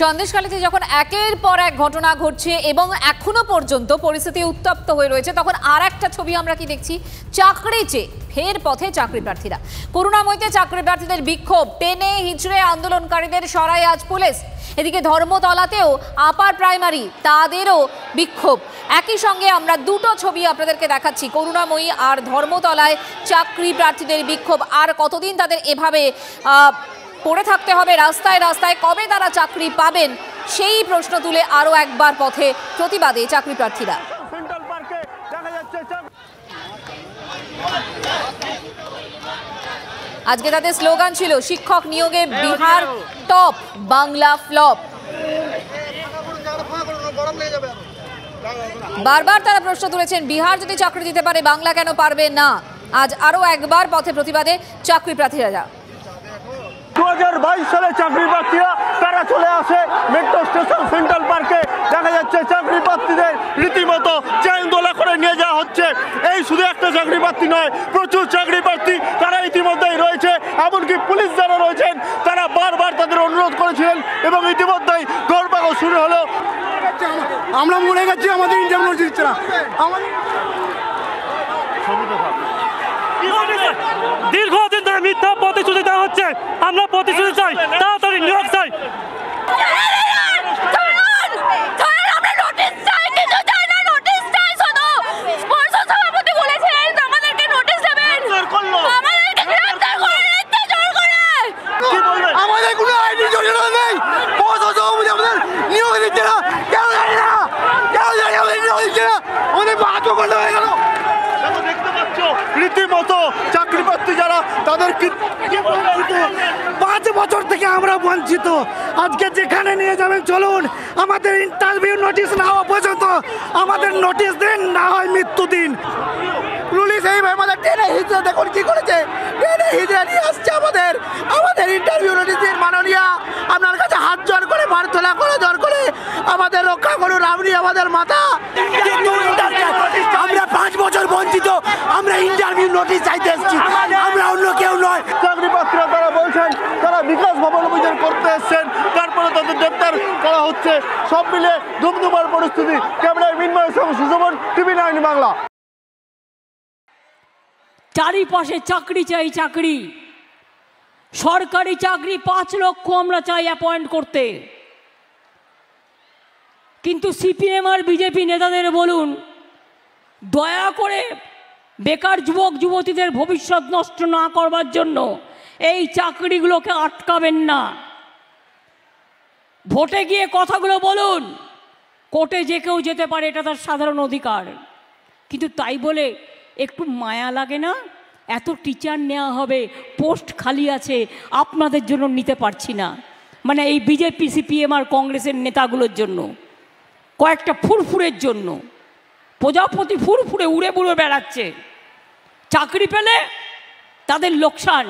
সন্দেশখালীতে যখন একের পর এক ঘটনা ঘটছে এবং এখনো পর্যন্ত পরিস্থিতি উত্তপ্ত হয়ে রয়েছে, তখন আর একটা ছবি আমরা কি দেখছি? চাকরি চেয়ে ফের পথে চাকরি প্রার্থীরা। করুণাময়ীতে চাকরি প্রার্থীদের বিক্ষোভ, টেনে হিচড়ে আন্দোলনকারীদের সরায় আজ পুলিশ। এদিকে ধর্মতলাতেও আপার প্রাইমারি তাদেরও বিক্ষোভ। একই সঙ্গে আমরা দুটো ছবি আপনাদেরকে দেখাচ্ছি, করুণাময়ী আর ধর্মতলায় চাকরি প্রার্থীদের বিক্ষোভ। আর কতদিন তাদের এভাবে পড়ে থাকতে হবে রাস্তায় রাস্তায়? কবে তারা চাকরি পাবেন সেই প্রশ্ন তুলে আরও একবার পথে প্রতিবাদে চাকরি প্রার্থীরা। আজকে তাদের স্লোগান ছিল, শিক্ষক নিয়োগে বিহার টপ, বাংলা ফ্লপ। বারবার তারা প্রশ্ন তুলেছেন, বিহার যদি চাকরি দিতে পারে বাংলা কেন পারবে না? আজ আরও একবার পথে প্রতিবাদে চাকরি প্রার্থীরা। 2022 সালে চাকরি প্রার্থীরা তারা চলে আসে মেট্রো স্টেশন সেন্ট্রাল পার্কে। দেখা যাচ্ছে চাকরি প্রার্থীদের রীতিমতো চেইন দোলা করে নিয়ে যাওয়া হচ্ছে। এই শুধু একটা চাকরি প্রার্থী নয়, প্রচুর চাকরি প্রার্থী তারা ইতিমধ্যেই রয়েছে। এমনকি পুলিশ যারা রয়েছেন তারা বারবার তাদের অনুরোধ করেছিলেন এবং ইতিমধ্যেই দৌড়পাগল শুরু হলো। আমরা মরে গেছি, আমাদের ইন্টারভিউ দিচ্ছে না। দীর্ঘদিন ধরে মিথ্যা প্রতিশ্রুতি দেওয়া হচ্ছে। আমরা প্রতিশ্রুতি চাই, তাড়াতাড়ি নিয়োগ চাই। আমাদের কোনো আইনি যোজনা নেই, আমাদের নিয়োগ দিচ্ছে না। কেন জানি না, কেন জানি আমাদের নিয়োগ দিচ্ছে না। আমাদের বাধ্য করতে হয়ে গেল। রীতিমতো চাকরি প্রার্থী যারা তাদের 5 বছর থেকে আমরা বঞ্চিত। আজকে যেখানে নিয়ে যাবেন চলুন, আমাদের ইন্টারভিউ নোটিশ না হওয়া পর্যন্ত আমাদের নোটিশ দিন, না হয় মৃত্যু দিন। পুলিশ এইভাবে আমাদের ট্রেনে হিজড়া দেখুন কি করেছে, ট্রেনে হিজড়া নিয়ে আসছে আমাদের ইন্টারভিউ নোটিশ দিন। মাননীয়া, আপনার কাছে হাত জোর করে প্রার্থনা করে জোর করে আমাদের রক্ষা করুন, আপনি আমাদের মাথা। আমরা 5 বছর বঞ্চিত, আমরা ইন্টারভিউ নোটিশ চাইতে এসেছি, আমরা অন্য কেউ নয়। চাকরি প্রার্থীরা তারা বলছেন তারা বিকাশ ভবন অভিযান করতে এসছেন, তারপরে তাদের গ্রেপ্তার করা হচ্ছে। সব মিলে ধুমধুমার পরিস্থিতি। ক্যামেরায় মিনময়ের সঙ্গে সুশোভন, TV9 বাংলা। চারিপাশে চাকরি চাই, চাকরি, সরকারি চাকরি 5 লক্ষ আমরা চাই অ্যাপয়েন্ট করতে। কিন্তু সিপিএম আর বিজেপি নেতাদের বলুন, দয়া করে বেকার যুবক যুবতীদের ভবিষ্যৎ নষ্ট না করবার জন্য এই চাকরিগুলোকে আটকাবেন না। ভোটে গিয়ে কথাগুলো বলুন, কোর্টে যে কেউ যেতে পারে, এটা তার সাধারণ অধিকার। কিন্তু তাই বলে একটু মায়া লাগে না? এত টিচার নেওয়া হবে, পোস্ট খালি আছে, আপনাদের জন্য নিতে পারছি না। মানে এই বিজেপি সিপিএম আর কংগ্রেসের নেতাগুলোর জন্য, কয়েকটা ফুরফুরের জন্য। প্রজাপতি ফুরফুরে উড়ে বুড়ে বেড়াচ্ছে, চাকরি পেলে তাদের লোকসান।